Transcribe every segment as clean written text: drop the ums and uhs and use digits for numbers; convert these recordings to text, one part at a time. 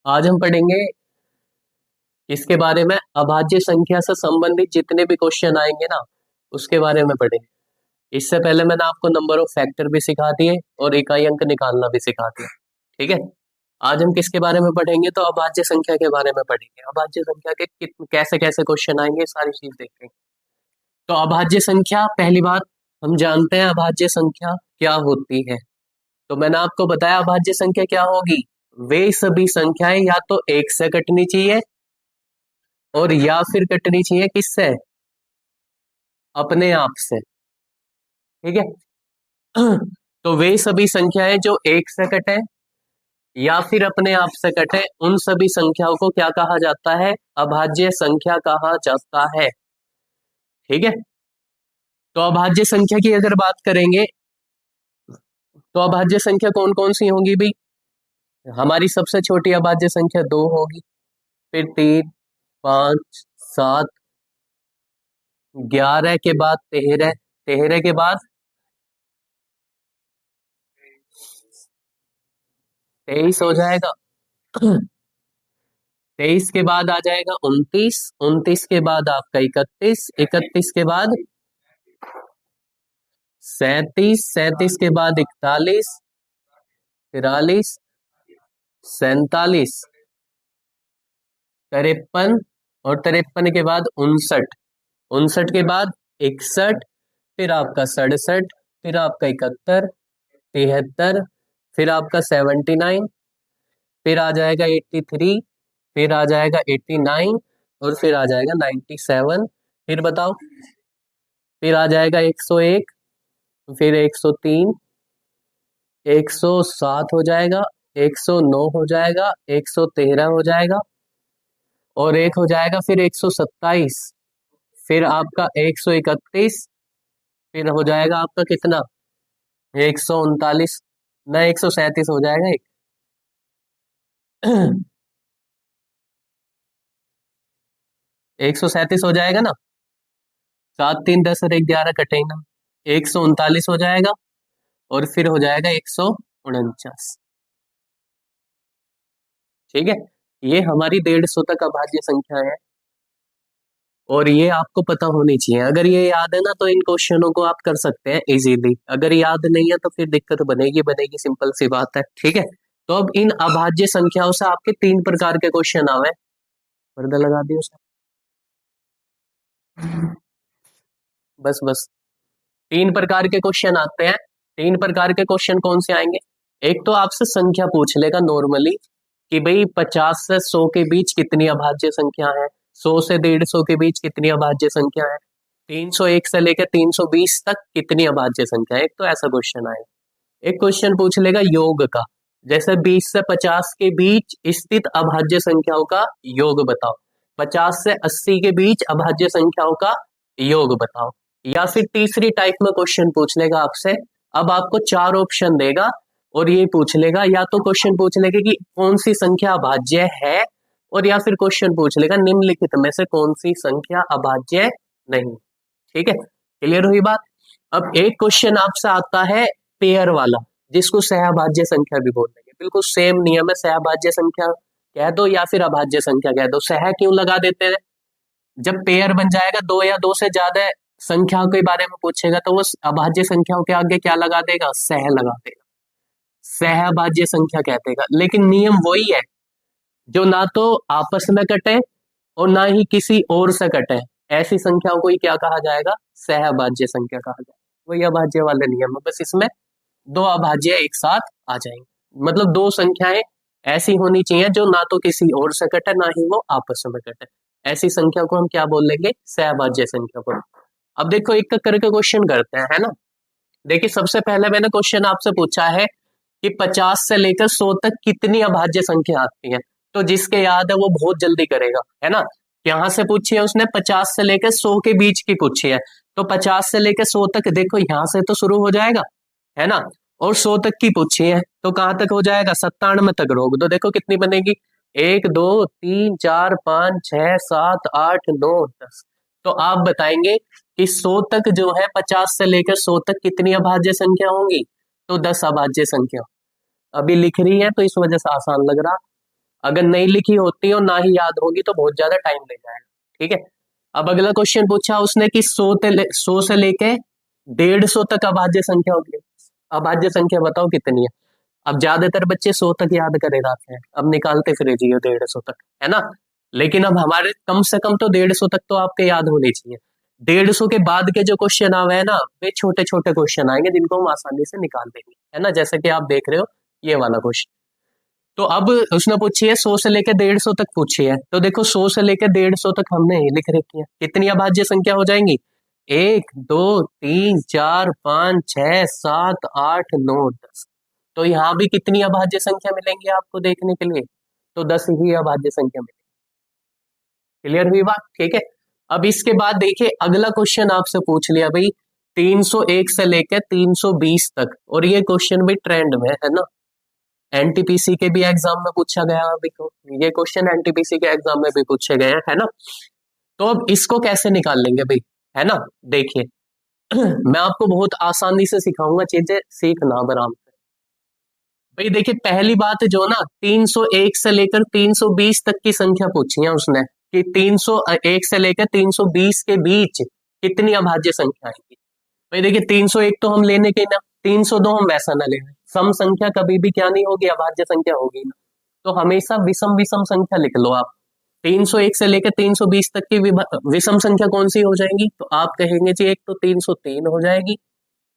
आज हम पढ़ेंगे इसके बारे में, अभाज्य संख्या से संबंधित जितने भी क्वेश्चन आएंगे ना उसके बारे में पढ़ेंगे। इससे पहले मैंने आपको नंबर ऑफ फैक्टर भी सिखा दिए और इकाई अंक निकालना भी सिखा दिया। ठीक है, आज हम किसके बारे में पढ़ेंगे? तो अभाज्य संख्या के बारे में पढ़ेंगे। अभाज्य संख्या के कैसे कैसे क्वेश्चन आएंगे सारी चीज देखेंगे। तो अभाज्य संख्या, पहली बात हम जानते हैं अभाज्य संख्या क्या होती है। तो मैंने आपको बताया अभाज्य संख्या क्या होगी। वे सभी संख्याएं या तो एक से कटनी चाहिए और या फिर कटनी चाहिए किससे? अपने आप से। ठीक है तो वे सभी संख्याएं जो एक से कटे या फिर अपने आप से कटे, उन सभी संख्याओं को क्या कहा जाता है? अभाज्य संख्या कहा जाता है। ठीक है, तो अभाज्य संख्या की अगर बात करेंगे तो अभाज्य संख्या कौन कौन सी होंगी भाई? हमारी सबसे छोटी अभाज्य संख्या 2 होगी, फिर 3, 5, 7, 11 के बाद 13, 13 के बाद 23 हो जाएगा 23 के बाद आ जाएगा 29, 29 के बाद आपका 31, 31 के बाद 37, 37 के बाद 41, 43, 47, 53 और 53 के बाद 59, 59 के बाद 61, फिर आपका 67, फिर आपका 71, 73, फिर आपका 79, फिर आ जाएगा 83, फिर आ जाएगा 89 और फिर आ जाएगा 97। फिर बताओ, फिर आ जाएगा 101, फिर 103, 107 हो जाएगा, 109 हो जाएगा, 113 हो जाएगा और एक हो जाएगा फिर 127, फिर आपका 131, फिर हो जाएगा आपका कितना? 139, ना 137 हो जाएगा एक 137 हो जाएगा ना, 7, 3, 10 और 11 कटेगा, 139 हो जाएगा और फिर हो जाएगा 149। ठीक है, ये हमारी 150 तक अभाज्य संख्या है और ये आपको पता होनी चाहिए। अगर ये याद है ना तो इन क्वेश्चनों को आप कर सकते हैं इजीली। अगर याद नहीं है तो फिर दिक्कत बनेगी बनेगी, सिंपल सी बात है। ठीक है, तो अब इन अभाज्य संख्याओं से आपके 3 प्रकार के क्वेश्चन आवे। पर्दा लगा दियो सर, बस बस 3 प्रकार के क्वेश्चन आते हैं। 3 प्रकार के क्वेश्चन कौन से आएंगे? एक तो आपसे संख्या पूछ लेगा नॉर्मली कि भाई 50 से 100 के बीच कितनी अभाज्य संख्या है, 100 से 150 के बीच कितनी अभाज्य संख्या है, 301 से लेकर 320 तक कितनी अभाज्य संख्या है। एक तो ऐसा क्वेश्चन आएगा। एक क्वेश्चन पूछ लेगा योग का, जैसे 20 से 50 के बीच स्थित अभाज्य संख्याओं का योग बताओ, 50 से 80 के बीच अभाज्य संख्याओं का योग बताओ। या फिर तीसरी टाइप में क्वेश्चन पूछ लेगा आपसे, अब आपको 4 ऑप्शन देगा और ये पूछ लेगा, या तो क्वेश्चन पूछ लेगा कि कौन सी संख्या अभाज्य है, और या फिर क्वेश्चन पूछ लेगा निम्नलिखित में से कौन सी संख्या अभाज्य नहीं। ठीक है, क्लियर हुई बात? अब एक क्वेश्चन आपसे आता है पेयर वाला, जिसको सहअभाज्य संख्या भी बोल देंगे। बिल्कुल सेम नियम है, सहअभाज्य संख्या कह दो या फिर अभाज्य संख्या कह दो। सह क्यों लगा देते हैं? जब पेयर बन जाएगा, 2 या 2 से ज्यादा संख्याओं के बारे में पूछेगा तो वो अभाज्य संख्याओं के आगे क्या लगा देगा? सह लगा देगा, सहअभाज्य संख्या कह देगा। लेकिन नियम वही है, जो ना तो आपस में कटे और ना ही किसी और से कटे, ऐसी संख्याओं को ही क्या कहा जाएगा? सहअभाज्य संख्या कहा जाएगा। वही अभाज्य वाले नियम है, बस इसमें 2 अभाज्य एक साथ आ जाएंगे। मतलब 2 संख्याएं ऐसी होनी चाहिए जो ना तो किसी और से कटे ना ही वो आपस में कटे। ऐसी संख्या को हम क्या बोल लेंगे? सहअभाज्य संख्या को। अब देखो एक एक करके क्वेश्चन करते हैं, है ना। देखिए सबसे पहले मैंने क्वेश्चन आपसे पूछा है कि 50 से लेकर 100 तक कितनी अभाज्य संख्या आती है। तो जिसके याद है वो बहुत जल्दी करेगा, है ना। यहां से पूछी है उसने 50 से लेकर 100 के बीच की पूछी है, तो 50 से लेकर 100 तक देखो यहां से तो शुरू हो जाएगा, है ना। और 100 तक की पूछी है तो कहां तक हो जाएगा? 97 तक रोक दो। देखो कितनी बनेगी? 1, 2, 3, 4, 5, 6, 7, 8, 9, 10। तो आप बताएंगे कि 100 तक जो है, 50 से लेकर 100 तक कितनी अभाज्य संख्या होंगी? तो 10 अभाज्य संख्या। अभी लिख रही है तो इस वजह से आसान लग रहा, अगर नहीं लिखी होती और ना ही याद होगी तो बहुत ज्यादा टाइम ले जाएगा। ठीक है, अब अगला क्वेश्चन पूछा उसने कि 100 से लेके 150 तक अभाज्य संख्या होगी। अभाज्य संख्या बताओ कितनी है। अब ज्यादातर बच्चे 100 तक याद करे रहते हैं, अब निकालते फिर जी 150 तक, है ना। लेकिन अब हमारे कम से कम तो 150 तक तो आपके याद होने चाहिए। 150 के बाद के जो क्वेश्चन आवे है ना, वे छोटे छोटे क्वेश्चन आएंगे जिनको हम आसानी से निकाल देंगे, है ना, जैसे कि आप देख रहे हो ये वाला क्वेश्चन। तो अब उसने पूछी है 100 से लेकर 150 तक पूछी है, तो देखो 100 से लेकर 150 तक हमने ये लिख रखी है। कितनी अभाज्य संख्या हो जाएंगी? 1 2 3 4 5 6 7 8 9 10। तो यहाँ भी कितनी अभाज्य संख्या मिलेंगी आपको देखने के लिए? तो 10 ही अभाज्य संख्या मिलेगी। क्लियर हुई बात? ठीक है, अब इसके बाद देखिए अगला क्वेश्चन आपसे पूछ लिया भाई 301 से लेकर 320 तक, और ये क्वेश्चन भी ट्रेंड में है ना, एनटीपीसी के भी एग्जाम में पूछा गया अभी तो, ये क्वेश्चन एनटीपीसी के एग्जाम में भी पूछे गए हैं, है ना। तो अब इसको कैसे निकाल लेंगे भाई, है ना। देखिए मैं आपको बहुत आसानी से सिखाऊंगा, चीजें सीखना आराम से। भाई देखिए पहली बात जो ना 301 से लेकर 320 तक की संख्या पूछी है उसने, कि 301 से लेकर 320 के बीच कितनी अभाज्य संख्या आएगी। भाई देखिए 301 तो हम लेने के ना, 302 हम वैसा ना लेंगे। सम संख्या कभी भी क्या नहीं होगी, अभाज्य संख्या होगी ना। तो हमेशा विषम विषम संख्या लिख लो आप। 301 से लेकर 320 तक की विषम संख्या कौन सी हो जाएगी? तो आप कहेंगे जी एक तो 303 हो जाएगी,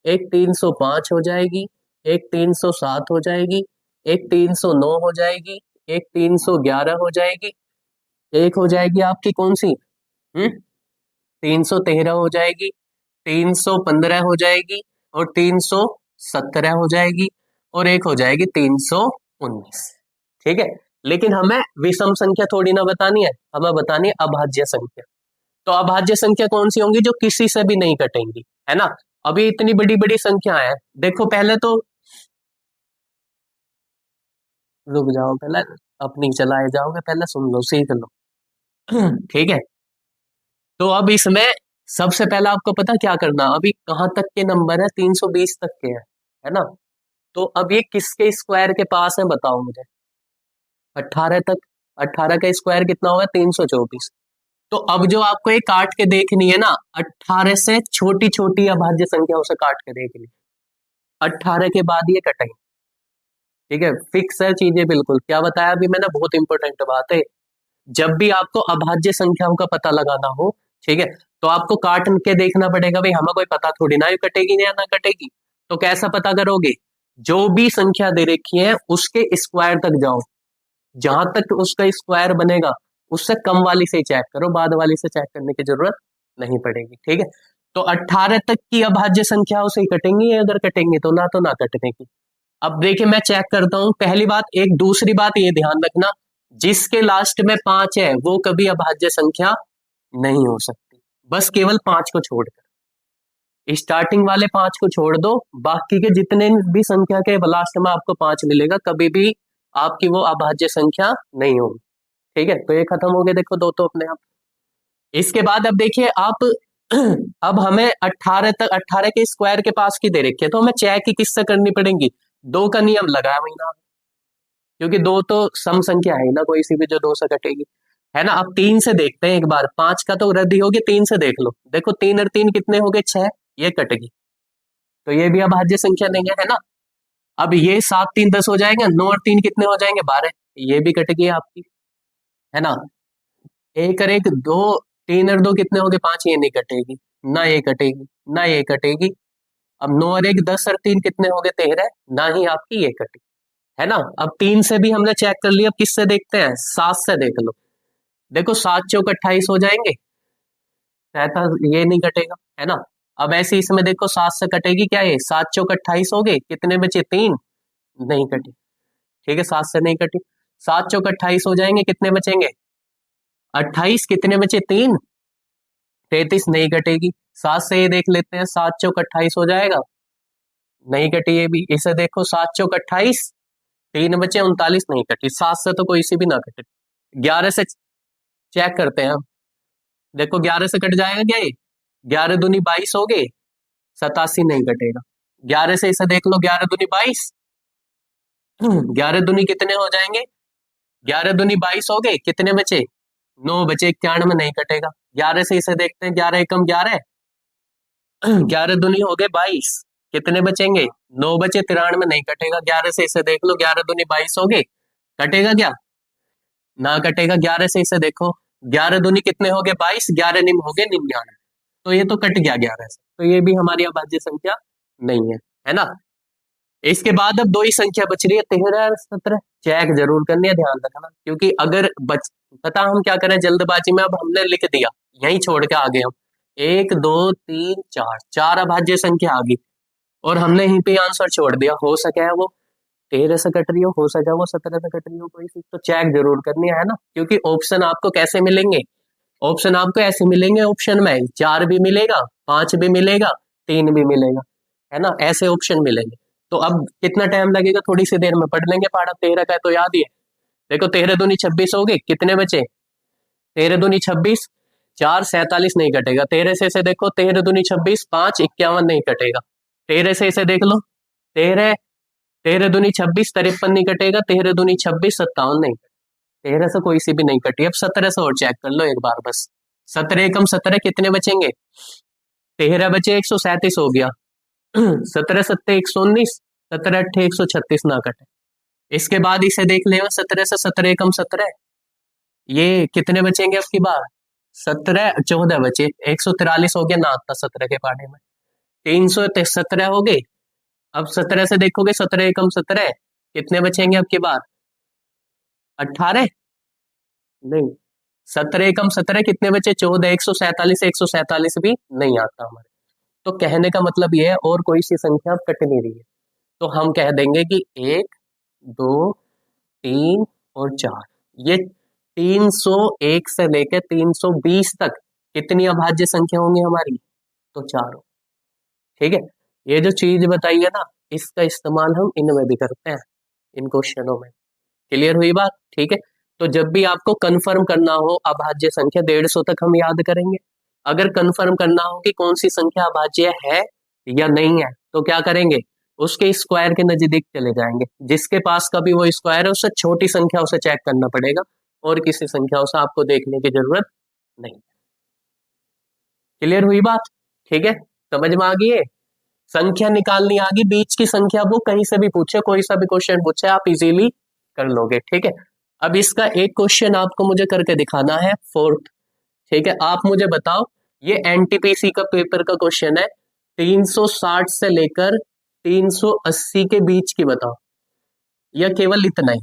एक 305 हो जाएगी, एक 307 हो जाएगी, एक 309 हो जाएगी, एक 311 हो जाएगी, एक हो जाएगी आपकी कौन सी 313 हो जाएगी, 315 हो जाएगी, और 317 हो जाएगी, और एक हो जाएगी 319। ठीक है, लेकिन हमें विषम संख्या थोड़ी ना बतानी है, हमें बतानी है अभाज्य संख्या। तो अभाज्य संख्या कौन सी होंगी? जो किसी से भी नहीं कटेंगी, है ना। अभी इतनी बड़ी बड़ी संख्या है, देखो पहले तो रुक जाओ, पहले अपनी चलाए जाओगे, पहले सुन लो सीख लो ठीक है, तो अब इसमें सबसे पहला आपको पता क्या करना, अभी कहां तक के नंबर है? 320 तक के है ना। तो अब ये किसके स्क्वायर के पास है बताओ मुझे? 18 तक। 18 का स्क्वायर कितना होगा? 324। तो अब जो आपको ये काट के देखनी है ना, 18 से छोटी छोटी अभाज्य संख्याओं से काट के देखनी, 18 के बाद ये कटेंगे। ठीक है, फिक्स है चीजें बिल्कुल। क्या बताया अभी मैंने? बहुत इंपॉर्टेंट बात है। जब भी आपको अभाज्य संख्याओं का पता लगाना हो, ठीक है, तो आपको काट के देखना पड़ेगा। भाई हमें कोई पता थोड़ी ना कटेगी या ना कटेगी। तो कैसा पता करोगे? जो भी संख्या दे रखी है उसके स्क्वायर तक जाओ, जहां तक उसका स्क्वायर बनेगा उससे कम वाली से चेक करो, बाद वाली से चेक करने की जरूरत नहीं पड़ेगी। ठीक है, तो 18 तक की अभाज्य संख्याओं से ही कटेंगी, अगर कटेंगे तो ना कटने की। अब देखिए मैं चेक करता हूं, पहली बात। एक दूसरी बात ये ध्यान रखना, जिसके लास्ट में 5 है वो कभी अभाज्य संख्या नहीं हो सकती, बस केवल 5 को छोड़कर। स्टार्टिंग वाले 5 को छोड़ दो, बाकी के जितने भी संख्या के लास्ट में आपको 5 मिलेगा, कभी भी आपकी वो अभाज्य संख्या नहीं होगी। ठीक है, तो ये खत्म हो गया, देखो दो तो अपने आप। इसके बाद अब देखिए आप अब हमें 18 तक, 18 के स्क्वायर के पास की दे रखी है, तो हमें चेक ही किससे करनी पड़ेगी? 2 का नियम लगाया वही ना, क्योंकि 2 तो सम संख्या है ना, कोई सी भी जो 2 से कटेगी, है ना। अब 3 से देखते हैं एक बार, 5 का तो रद्द ही हो गया, 3 से देख लो। देखो 3 और 3 कितने हो गए? 6, ये कटेगी, तो ये भी अभाज्य संख्या नहीं है, है ना। अब ये 7 3 10 हो जाएंगे, 9 और 3 कितने हो जाएंगे? 12, ये भी कटेगी आपकी, है ना। एक और एक 2, 3 और 2 कितने हो गए? 5, ये नहीं कटेगी, ना ये कटेगी, ना ये कटेगी। अब 9 और 1 10 और 3 कितने हो गए? 13, ना ही आपकी ये कटेगी, है ना। अब 3 से भी हमने चेक कर लिया, अब किससे देखते हैं? 7 से देख लो। देखो 7 चौक 28 हो जाएंगे, रहता ये नहीं कटेगा, है ना। अब ऐसे इसमें देखो 7 से कटेगी क्या? ये 7 चौक 28 हो गए, कितने बचे? 3, नहीं कटी। ठीक है, 7 से नहीं कटी। 7 चौक 28 हो जाएंगे, कितने बचेंगे? 28, कितने बचे? 3, 33, नहीं कटेगी। 7 से ये देख लेते हैं, 7 चौक 28 हो जाएगा, नहीं कटी ये भी। इसे देखो 7 चौक 28, 3 बचे 39, नहीं कटी। 7 से तो कोई सी भी ना कटे। 11 से चेक करते हैं हम, देखो 11 से कट जाएगा क्या ये? 11 दूनी 22 हो गए, 87 नहीं कटेगा। 11 से इसे देख लो, 11 दूनी 22, 11 दूनी कितने हो जाएंगे? 11 दूनी 22 हो गए, कितने बचे? 9 बचे, 91 नहीं कटेगा। 11 से इसे देखते हैं, 11 एकम 11, 11 दूनी हो गए 22, कितने बचेंगे? 9 बचे, 93 नहीं कटेगा। 11 से इसे देख लो, 11 दूनी 22 हो गए, कटेगा क्या? ना कटेगा। 11 से इसे देखो, 11 दूनी कितने हो गए? 22, 11 निम हो गए 99, तो ये तो कट गया 11 से, तो ये भी हमारी अभाज्य संख्या नहीं है ना। इसके बाद अब दो ही संख्या बच रही है, 13 और 17। चेक जरूर करनी है, ध्यान रखना, क्योंकि अगर बच पता हम क्या करें जल्दबाजी में, अब हमने लिख दिया, यहीं छोड़ के आगे हम 1 2 3 4, 4 अभाज्य संख्या आ गई और हमने यहीं पे आंसर छोड़ दिया। हो सके है वो 13 से कट रही हो सके वो 17 से कट रही हो, कोई सी तो चेक जरूर करनी है ना, क्योंकि ऑप्शन आपको कैसे मिलेंगे? ऑप्शन आपको ऐसे मिलेंगे, ऑप्शन में 4 भी मिलेगा, 5 भी मिलेगा, 3 भी मिलेगा, है ना, ऐसे ऑप्शन मिलेंगे। तो अब कितना टाइम लगेगा, थोड़ी सी देर में पढ़ लेंगे पढ़ा, 13 का है तो याद ही है। देखो 13 दूनी 26 हो गए, कितने बचे? 13 दूनी 26, 4 47 नहीं कटेगा। 13 से इसे देखो, 13 दूनी 26, 5 51 नहीं कटेगा। 13 से इसे देख लो, 13 13 दूनी 26, 53 नहीं कटेगा। 13 दूनी 26, 57 नहीं, 13 से कोई सी भी नहीं कटी। अब 17 से और चेक कर लो एक बार बस, 17 एकम 17, कितने बचेंगे? 13 बचे, 137 हो गया। 17 सत्ते 119, 17 अट्ठे 136 ना कटे। इसके बाद इसे देख ले, 17 से 17 एकम 17, ये कितने बचेंगे अब की बार? 17 14 बचे, 143 हो गया ना आता 17 के पाने में, 317 हो गए। अब 17 से देखोगे, 17 एकम 17, कितने बचेंगे अब की बार? 18 नहीं, 17 एकम 17, कितने बचे? 14, 147, 147 भी नहीं आता हमारे। तो कहने का मतलब ये है, और कोई सी संख्या अब कट नहीं रही है, तो हम कह देंगे कि 1 2 3 और 4, ये 301 से लेकर 320 तक कितनी अभाज्य संख्या होंगी हमारी? तो 4 हो। ठीक है, ये जो चीज बताई है ना, इसका इस्तेमाल हम इनमें भी करते हैं, इन क्वेश्चनों में। क्लियर हुई बात? ठीक है, तो जब भी आपको कंफर्म करना हो अभाज्य संख्या, 150 तक हम याद करेंगे। अगर कंफर्म करना हो कि कौन सी संख्या अभाज्य है या नहीं है, तो क्या करेंगे? उसके स्क्वायर के नजदीक चले जाएंगे, जिसके पास कभी वो स्क्वायर है उससे छोटी संख्या उसे चेक करना पड़ेगा, और किसी संख्या से आपको देखने की जरूरत नहीं। क्लियर हुई बात? ठीक है, समझ में आ गई है? संख्या निकालनी आ गई, बीच की संख्या, वो कहीं से भी पूछे, कोई सा भी क्वेश्चन पूछे, आप इजीली कर लोगे। ठीक है, अब इसका एक क्वेश्चन आपको मुझे करके दिखाना है, फोर्थ। ठीक है, आप मुझे बताओ, ये एनटीपीसी का पेपर का क्वेश्चन है, 360 से लेकर 380 के बीच की बताओ, या केवल इतना ही,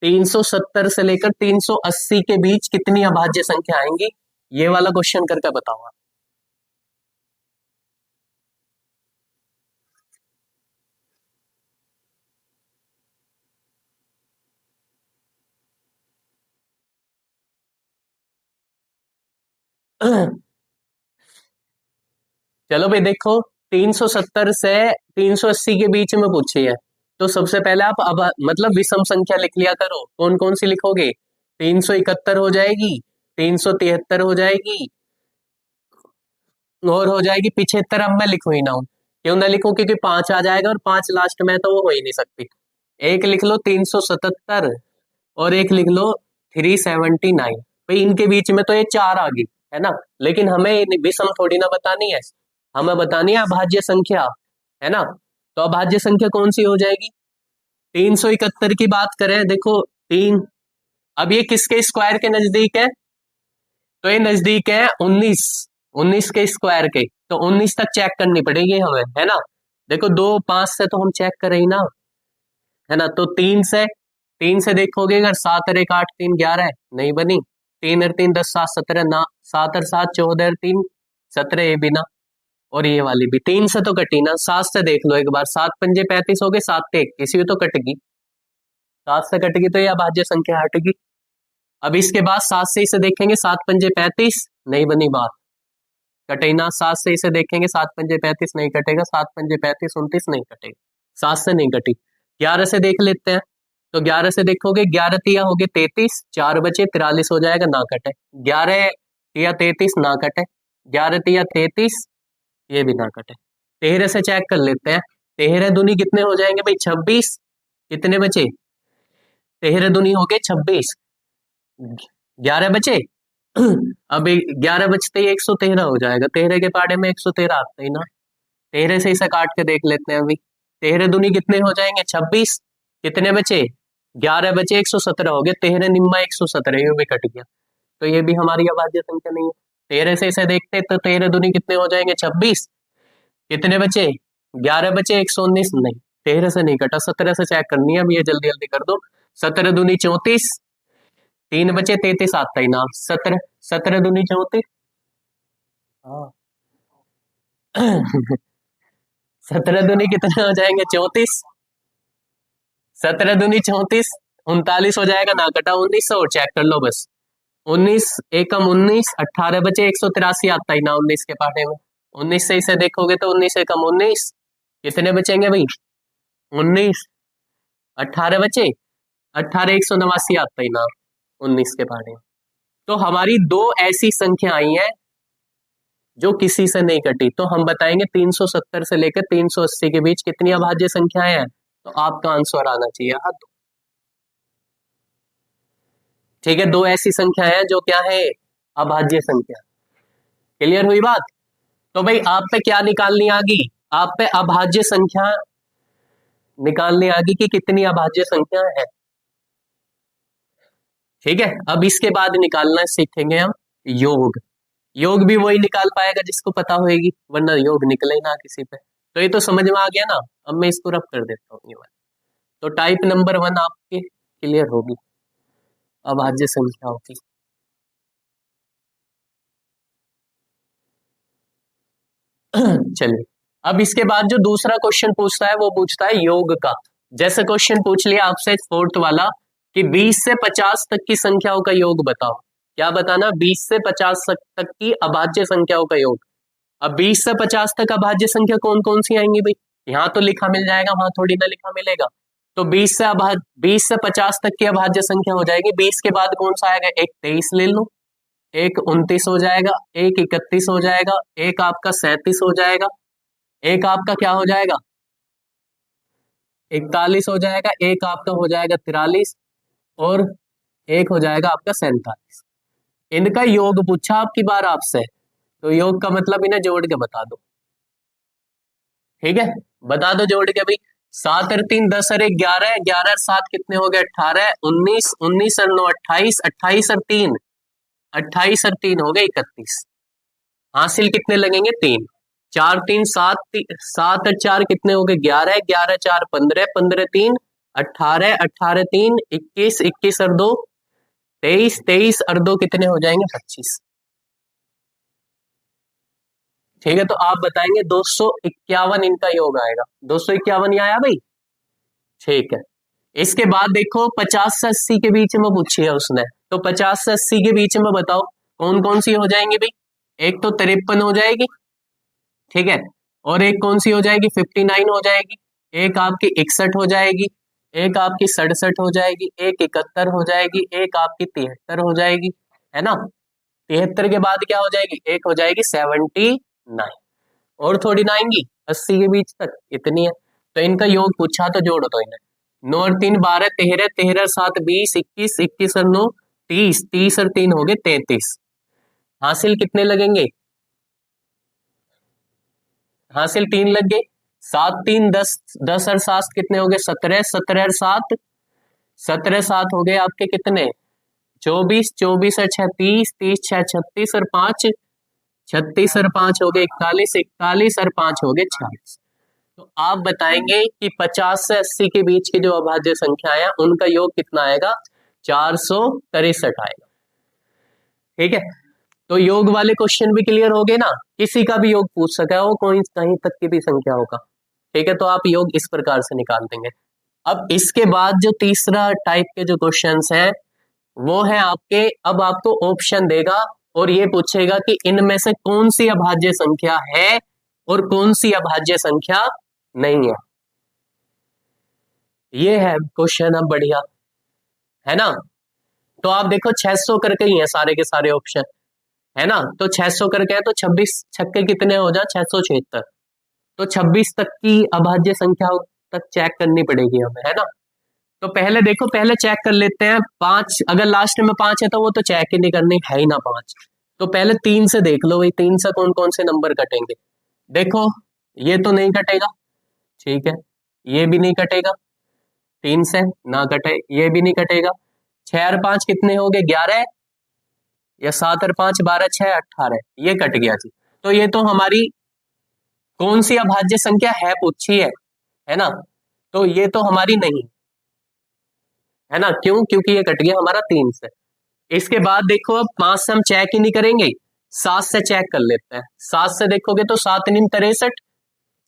370 से लेकर 380 के बीच कितनी अभाज्य संख्या आएंगी, ये वाला क्वेश्चन करके बताओ आप। चलो भाई देखो, 370 से 380 के बीच में पूछी है, तो सबसे पहले आप अब मतलब विषम संख्या लिख लिया करो। कौन कौन सी लिखोगे? 371 हो जाएगी, 373 हो जाएगी, और हो जाएगी 75। अब मैं लिखू ही ना हूं, क्यों ना लिखूं? क्योंकि 5 आ जाएगा और 5 लास्ट में, तो वो हो ही नहीं सकती। एक लिख लो 377, और एक लिख लो 379। भाई इनके बीच में तो ये 4 आ गई, है ना, लेकिन हमें विषम थोड़ी ना बतानी है, हमें बतानी है अभाज्य संख्या, है ना। तो अभाज्य संख्या कौन सी हो जाएगी? 371 की बात करें, देखो 3, अब ये किसके स्क्वायर के नजदीक है? तो ये नजदीक है 19, 19 के स्क्वायर के, तो 19 तक चेक करनी पड़ेगी हमें, है ना। देखो 2 5 से तो हम चेक करें ही ना, है ना। तो 3 से देखोगे, अगर 7 और 1 8 3 11 नहीं बनी, 3 और 3 10 7 17 ना, 7 और 7 14 और 3 17, ये भी ना, और ये वाली भी 3 से तो कटी ना। 7 से देख लो एक बार, 7 पंजे 35 हो गए, 7 पे 21, ये तो कटेगी, 7 से कटेगी तो ये अभाज्य संख्या हटेगी। अब इसके बाद 7 से इसे देखेंगे, 7 पंजे 35 नहीं बनी बात, कटे ना। 7 से इसे देखेंगे, 7 पंजे 35 नहीं कटेगा, 7 पंजे 35 29 नहीं कटेगा, 7 से नहीं कटी। 11 से देख लेते हैं, तो 11 से देखोगे, 11 तिया हो गए 33, 4 बचे 43 हो जाएगा, ना कटे। 11 तिया 33 ना कटे, 11 तिया 33, ये भी ना कटे। 13 से चेक कर लेते हैं, 13 दूनी कितने हो जाएंगे भाई? 26, कितने बचे? 13 दूनी हो गए 26, 11 बचे। अब 11 बचते ही 113 हो जाएगा, 13 के पाड़े में 113 आता ही ना, 13 से इसे काट के देख लेते हैं अभी। 13 दूनी कितने हो जाएंगे 26, कितने बचे 11 बचे 117 हो गए, 13 निम्मा 117, ये भी कट गया, तो ये भी हमारी अभाज्य संख्या नहीं है। 13 से इसे देखते तो 13 दूनी कितने हो जाएंगे 26, कितने बचे 11 बचे 119, नहीं 13 से नहीं कटा, 17 से चेक करनी है, अब ये जल्दी जल्दी कर दो। 17 दूनी 34, 3 बचे 33 आता ही ना, 17 17 दूनी 34, हाँ 17 दूनी कितने हो जाएंगे 34, 17 दूनी 34, 39 हो जाएगा ना कटा, 19 और चेक कर लो बस, 19 एकम 19, 18 बचे 183 आता ही ना 19 के पाटे में, 19 से इसे देखोगे तो 19 एकम 19, कितने बचेंगे भाई 19, 18 बचे 18, 189 आता ही ना 19 के पाटे में। तो हमारी दो ऐसी संख्या आई हैं जो किसी से नहीं कटी, तो हम बताएंगे 370 से लेकर 380 के बीच कितनी अभाज्य संख्याएं हैं, तो आपका आंसर आना चाहिए हाँ। ठीक है, दो ऐसी संख्या है जो क्या है अभाज्य संख्या। क्लियर हुई बात? तो भाई आप पे क्या निकालनी आ गई, आप पे अभाज्य संख्या निकालनी आ गई कि कितनी अभाज्य संख्या है। ठीक है, अब इसके बाद निकालना सीखेंगे हम योग। योग भी वही निकाल पाएगा जिसको पता होएगी, वरना योग निकले ही ना किसी पे। तो ये तो समझ में आ गया ना, अब मैं इसको रब कर देता हूँ ये वाला। तो टाइप नंबर 1 आपके क्लियर होगी, अभाज्य संख्या होगी। चलिए, अब इसके बाद जो दूसरा क्वेश्चन पूछता है वो पूछता है योग का। जैसे क्वेश्चन पूछ लिया आपसे फोर्थ वाला कि 20 से 50 तक की संख्याओं का योग बताओ। क्या बताना? 20 से 50 तक की अभाज्य संख्याओं का योग। अब 20 से 50 तक अभाज्य संख्या कौन कौन सी आएंगी भाई? यहाँ तो लिखा मिल जाएगा, वहां थोड़ी ना लिखा मिलेगा। तो 20 से 50 तक की अभाज्य संख्या हो जाएगी। 20 के बाद कौन सा आएगा? एक 23 ले लो, एक 29 हो जाएगा, एक 31 हो जाएगा, एक आपका 37 हो जाएगा, एक आपका क्या हो जाएगा 41 हो जाएगा, एक आपका हो जाएगा 43 और एक हो जाएगा आपका 47। इनका योग पूछा आपकी बार आपसे, तो योग का मतलब इन्हें जोड़ के बता दो। ठीक है, बता दो जोड़ के भाई। 7 और 3 10 और 1 11, 11 और 7 कितने हो गए 18, 19, 19 और 9 28, 28 और 3 28 और 3 हो गए 31। हासिल कितने लगेंगे 3, 4 3 7, 7 और 4 कितने हो गए 11, 11 4 15, 15 3 18, 18 3 21, 21 और 2 23, 23 और 2 कितने हो जाएंगे 25। ठीक है, तो आप बताएंगे 251 इनका योग आएगा। 251 ही आया भाई। ठीक है, इसके बाद देखो 50 से 80 के बीच में पूछी है उसने, तो 50 से 80 के बीच में बताओ कौन कौन सी हो जाएंगी भाई? एक तो 53 हो जाएगी, ठीक है, और एक कौन सी हो जाएगी 59 हो जाएगी, एक आपकी 61 हो जाएगी, एक आपकी 67 हो जाएगी, एक 71 हो जाएगी, एक आपकी 73 हो जाएगी, है ना। 73 के बाद क्या हो जाएगी? एक हो जाएगी 79, और थोड़ी ना आएंगी 80 के बीच तक, इतनी है। तो इनका योग पूछा तो जोड़ो तो इन्हें। 9 और 3 12, 13, 13 और 7 20, 21, 21 और 9 30, 30 और 3 हो गए 33। हासिल कितने लगेंगे? हासिल 3 लग गए। 7 3 10, 10 और 7 कितने हो गए 17, 17 और 7 17 7 हो गए आपके कितने 24, 24 और 6 30, 30 6 36 और 5 36 और 5 हो गए 41, 41 और 5 हो गए 46। तो आप बताएंगे कि 50 से 80 के बीच की जो अभाज्य संख्या है उनका योग कितना आएगा? 463 आएगा। ठीक है, तो योग वाले क्वेश्चन भी क्लियर हो गए ना, किसी का भी योग पूछ सका है वो, कोई कहीं तक की भी संख्या होगा। ठीक है, तो आप योग इस प्रकार से निकाल देंगे। अब इसके बाद जो तीसरा टाइप के जो क्वेश्चंस हैं वो है आपके, अब आपको ऑप्शन देगा और ये पूछेगा कि इनमें से कौन सी अभाज्य संख्या है और कौन सी अभाज्य संख्या नहीं है। ये है क्वेश्चन अब बढ़िया, है ना। तो आप देखो 600 करके ही है सारे के सारे ऑप्शन, है ना। तो 600 करके है तो 26 छक्के कितने हो जाए 676, तो 26 तक की अभाज्य संख्या तक चेक करनी पड़ेगी हमें, है ना। तो पहले देखो, पहले चेक कर लेते हैं 5, अगर लास्ट में 5 है तो वो तो चेक ही नहीं करनी है ही ना 5। तो पहले 3 से देख लो भाई, 3 से कौन कौन से नंबर कटेंगे। देखो ये तो नहीं कटेगा, ठीक है, ये भी नहीं कटेगा, 3 से ना कटे, ये भी नहीं कटेगा। 6 और 5 कितने हो गए, 11, या 7 और 5 12, 6 18, ये कट गया जी। तो ये तो हमारी कौन सी अभाज्य संख्या है पूछी है ना, तो ये तो हमारी नहीं है ना, क्यों, क्योंकि ये कट गया हमारा 3 से। इसके बाद देखो, अब 5 से हम चेक ही नहीं करेंगे, 7 से चेक कर लेते हैं। 7 से देखोगे तो 7 निम 63,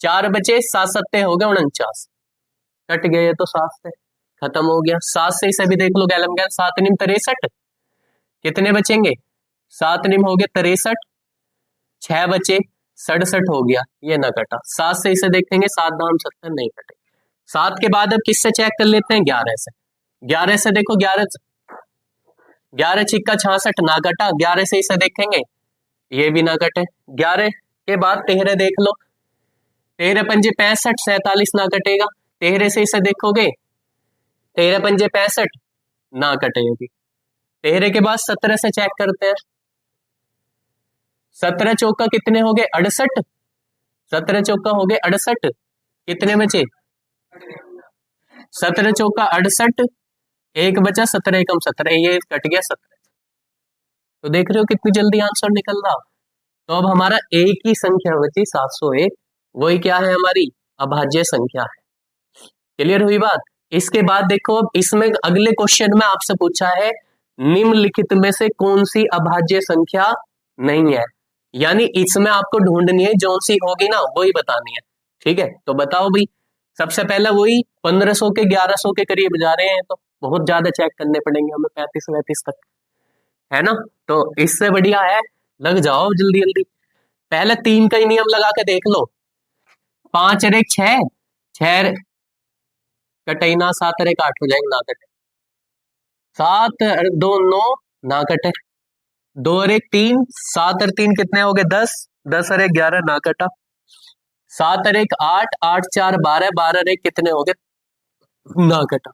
4 बचे, 7 सत्ते हो गए 49, कट गए ये तो 7 से, खत्म हो गया। 7 से इसे भी देख लो गैलम गैल, 7 निम 63, कितने बचेंगे, 7 निम हो गए 63, 6 बचे 67 हो गया, ये ना कटा। 7 से इसे देखेंगे, 7 दाम 70, नहीं कटे। 7 के बाद अब किससे चेक कर लेते हैं, 11 से। 11 से देखो, 11 चिक्का 66, ना कटा। 11 से इसे देखेंगे, ये भी ना कटे। 11 के बाद 13 देख लो, 13 पंजे 65, 47 ना कटेगा। 13 से इसे देखोगे, 13 पंजे 65, ना कटेगी। 13 के बाद 17 से चेक करते हैं, 17 चौका कितने हो गए, 68, 17 चौका हो गए 68, कितने बचे, 17 चौका 68, एक बचा, 17 एकम 17, ये कट गया 17। तो देख रहे हो कितनी जल्दी आंसर निकल रहा। तो अब हमारा एक ही संख्या बची 701, वही क्या है, हमारी अभाज्य संख्या है। क्लियर हुई बात। इसके बाद देखो, अब इसमें अगले क्वेश्चन में आपसे पूछा है निम्नलिखित में से कौन सी अभाज्य संख्या नहीं है, यानी इसमें आपको ढूंढनी है, जो सी होगी ना वही बतानी है, ठीक है। तो बताओ भाई, सबसे पहला वही 1500 के 1100 के करीब जा रहे हैं, तो बहुत ज्यादा चेक करने पड़ेंगे हमें, 35-35 तक, है ना। तो इससे बढ़िया है, लग जाओ जल्दी जल्दी। पहले 3 का ही नियम लगा के देख लो, 5 और 1 6, 6 कटे ना, 7 और 1 8 हो जाएंगे, ना कटे। 7 और 2 9, ना कटे। 2 और 1 3, 7 और 3 कितने हो गए 10, 10 और 1 11, ना कटा। 7 और 1 8, 8 4 12, 12 और 1 कितने हो गए, ना कटा।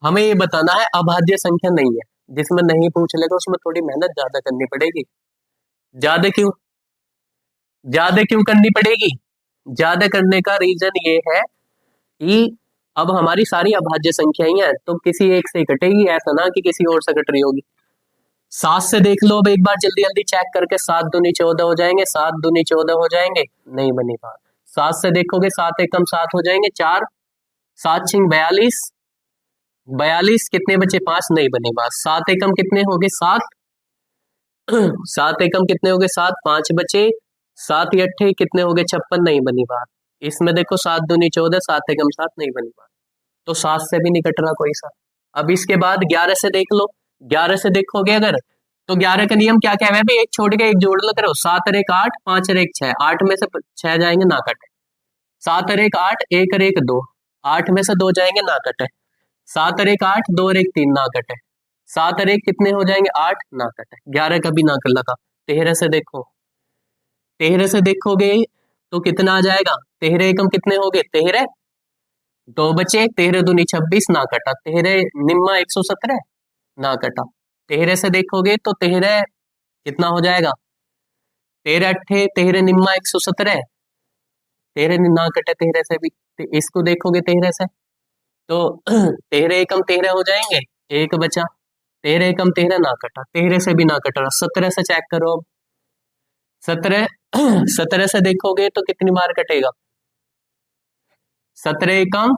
हमें ये बताना है अभाज्य संख्या नहीं है, जिसमें नहीं पूछ लेगा उसमें थोड़ी मेहनत ज्यादा करनी पड़ेगी। ज्यादा क्यों, ज्यादा क्यों करनी पड़ेगी, ज्यादा करने का रीजन ये है कि अब हमारी सारी अभाज्य संख्या ही है, तो किसी एक से ही कटेगी, ऐसा ना कि किसी और से कट रही होगी। 7 से देख लो अब एक बार जल्दी जल्दी चेक करके, 7 दूनी 14 हो जाएंगे, 7 दूनी 14 हो जाएंगे, नहीं बनी बात। 7 से देखोगे, 7 एकम 7 हो जाएंगे, 4, 7 छिंग 42, 42 कितने बचे 5, नहीं बनी बात। 7 एकम कितने हो गए 7, 7 एकम कितने हो गए 7, 5 बचे, 7 अट्ठे कितने हो गए 56, नहीं बनी बात। इसमें देखो 7 दूनी 14, 7 एकम 7, नहीं बनी बात। तो 7 से भी नहीं कट रहा कोई सा। अब इसके बाद 11 से देख लो, 11 से देखोगे अगर, तो 11 का नियम क्या क्या है भाई, एक छोड़ के एक जोड़ लो करो, 7 और 1 8, 5 और 1 6, 8 में से 6 जाएंगे, ना कटे। 7 और 1 8, 1 और 1 2, 8 में से 2 जाएंगे, ना कटे। 7 और 1 8, 2 और 1 3, ना कटे। 7 और 1 कितने हो जाएंगे 8, ना कटे। 11 का भी ना कर लगा। 13 से देखो, 13 से देखोगे तो कितना आ जाएगा, 13 एकम कितने हो गए 13, 2 बचे, 13 दूनी 26, ना कटा। 13 निम्मा 117, ना कटा। 13 से देखोगे तो 13 कितना हो जाएगा, 13 अट्ठे 13 निम्मा 117, 13 ना कटे 13 से भी। तो इसको देखोगे 13 से तो 13 एकम 13 हो जाएंगे, एक बचा, 13 एकम 13, ना कटा। 13 से भी ना कटा। 17 से चेक करो अब, 17 17 से देखोगे तो कितनी बार कटेगा, 17 एकम,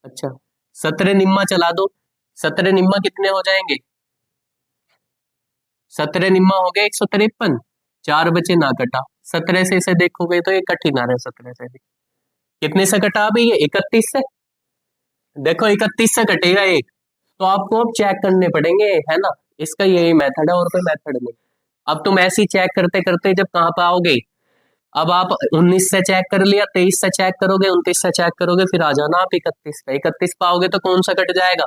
अच्छा 17 निम्मा चला दो, 17 निम्मा कितने हो जाएंगे, 17 निम्मा हो गए 153, 4 बचे, ना कटा। 17 से इसे देखोगे तो ये कट ही ना रहे। 17 से भी कितने से कटा अभी, ये 31 से, देखो 31 से कटेगा एक, तो आपको अब चेक करने पड़ेंगे, है ना। इसका यही मेथड है, और कोई मेथड नहीं। अब तुम ऐसे ही चेक करते करते जब कहाँ पे आओगे, अब आप 19 से चेक कर लिया, 23 से चेक करोगे, 29 से चेक करोगे, फिर आ जाना आप 31 पे। 31 पाओगे तो कौन सा कट जाएगा,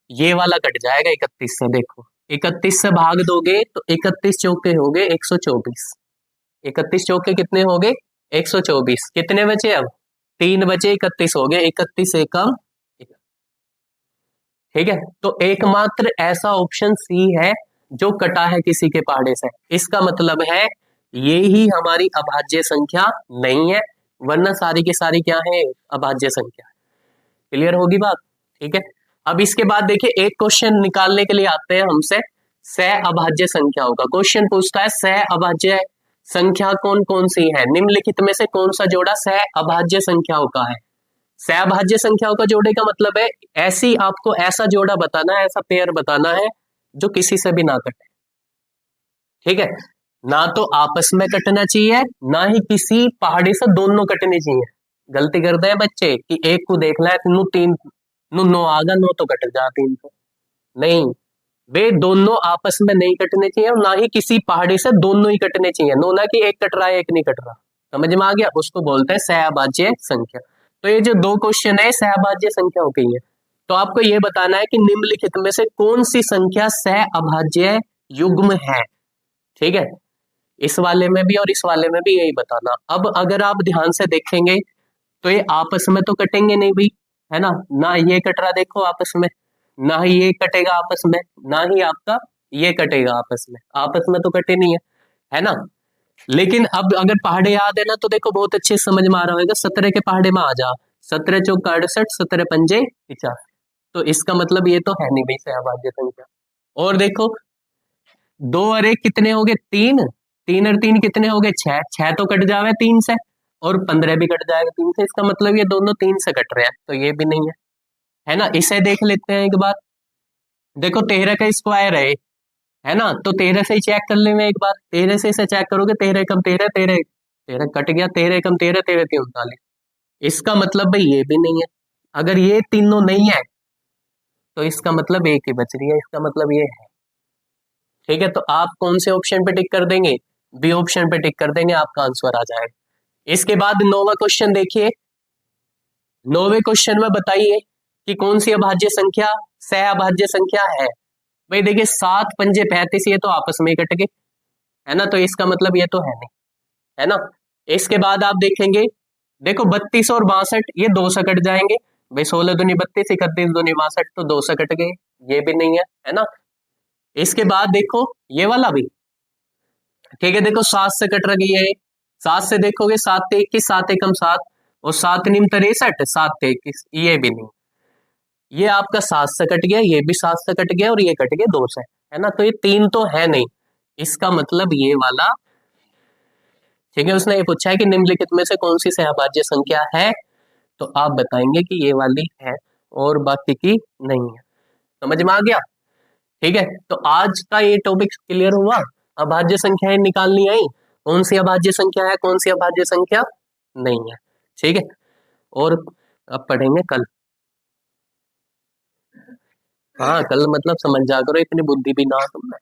ये वाला कट जाएगा 31 से। देखो 31 से भाग दोगे तो 31 चौके हो गए 124, 31 चौके कितने हो गए 124, कितने बचे अब 3 बचे, 31 हो गए, 31 एकम ठीक है, तो एकमात्र ऐसा ऑप्शन सी है जो कटा है किसी के पहाड़े से। इसका मतलब है ये ही हमारी अभाज्य संख्या नहीं है, वरना सारी की सारी क्या है, अभाज्य संख्या। क्लियर होगी बात? ठीक है, अब इसके बाद देखिए एक क्वेश्चन निकालने के लिए आते हैं हमसे सह अभाज्य संख्याओं का। क्वेश्चन पूछता है सह अभाज्य संख्या कौन कौन सी है, निम्नलिखित में से कौन सा जोड़ा सह अभाज्य संख्याओं का है। सहभाज्य संख्याओं का जोड़े का मतलब है ऐसी आपको ऐसा जोड़ा बताना है, ऐसा पेयर बताना है जो किसी से भी ना कटे। ठीक है, ना तो आपस में कटना चाहिए, ना ही किसी पहाड़ी से दोनों कटने चाहिए। गलती करते हैं बच्चे कि एक को देखना है नु तीन नु नो आगा नो तो कट जा तीन तो नहीं, वे दोनों आपस में नहीं कटने चाहिए और ना ही किसी पहाड़ी से दोनों ही कटने चाहिए। नो ना कि एक कट रहा है एक नहीं कट रहा, समझ में आ गया? उसको बोलते हैं सहभाज्य संख्या। तो ये जो दो क्वेश्चन है सहभाज्य संख्या हो गई है। तो आपको ये बताना है कि निम्नलिखित में से कौन सी संख्या सह अभाज्य युग्म है। ठीक है, इस वाले में भी और इस वाले में भी यही बताना। अब अगर आप ध्यान से देखेंगे तो ये आपस में तो कटेंगे नहीं भाई, है ना, ना ये कट रहा देखो आपस में, ना ही ये कटेगा आपस में, ना ही आपका ये कटेगा आपस में तो कटे नहीं है ना। लेकिन अब अगर पहाड़े याद है ना तो देखो बहुत अच्छे समझ में आ रहा होगा, 17 के पहाड़े में आ जा, 17 चौक 68, 17 पंजे 50। तो इसका मतलब ये तो है नहीं भाई सहभाज्य संख्या। और देखो दो और एक कितने हो गए, तीन, तीन और तीन कितने हो गए, छह, छह तो कट जावे तीन से, और 15 भी कट जाएगा तीन से। इसका मतलब ये दोनों तीन से कट रहे हैं, तो ये भी नहीं है ना। इसे देख लेते हैं एक बार, देखो 13 का स्क्वायर है ना, तो 13 से ही चेक कर लेंगे एक बार। 13 से इसे चेक करोगे, 13 कम 13, 13 13 कट गया, 13 कम 13, 13 के 39। इसका मतलब भाई ये भी नहीं है। अगर ये तीनों नहीं है तो इसका मतलब एक ही बच रही है, इसका मतलब ये है। ठीक है, तो आप कौन से ऑप्शन पे टिक कर देंगे, बी ऑप्शन पे टिक कर देंगे, आपका आंसर आ जाएगा। इसके बाद 9वां क्वेश्चन देखिए, 9वें क्वेश्चन में बताइए कि कौन सी अभाज्य संख्या सह अभाज्य संख्या है। भाई देखिए 7 पंजे 35, ये तो आपस में ही कट गए, है ना, तो इसका मतलब ये तो है नहीं, है ना। इसके बाद आप देखेंगे, देखो 32 और 62 ये दो से कट जाएंगे भाई, 16 दूनी 32, 31 दूनी 62, तो दो से कट गए, ये भी नहीं है ना। इसके बाद देखो ये वाला भी, ठीक है, देखो 7 से कट रही है, 7 से देखोगे 7 ते 21, 7 एकम 7, और 7 नीम 63, 7 ते 21, ये भी नहीं, ये आपका 7 से कट गया, ये भी 7 से कट गया, और ये कट गया 2 से, है ना, तो ये तीन तो है नहीं, इसका मतलब ये वाला। ठीक है, उसने ये पूछा है कि निम्नलिखित में से कौन सी सहभाज्य संख्या है, तो आप बताएंगे कि ये वाली है और बाकी की नहीं है। समझ में आ गया? ठीक है, तो आज का ये टॉपिक क्लियर हुआ, अभाज्य संख्याएं निकालनी आई, कौन सी अभाज्य संख्या है कौन सी अभाज्य संख्या नहीं है। ठीक है, और अब पढ़ेंगे कल। हाँ कल मतलब समझ जा करो, इतनी बुद्धि भी ना तुमने।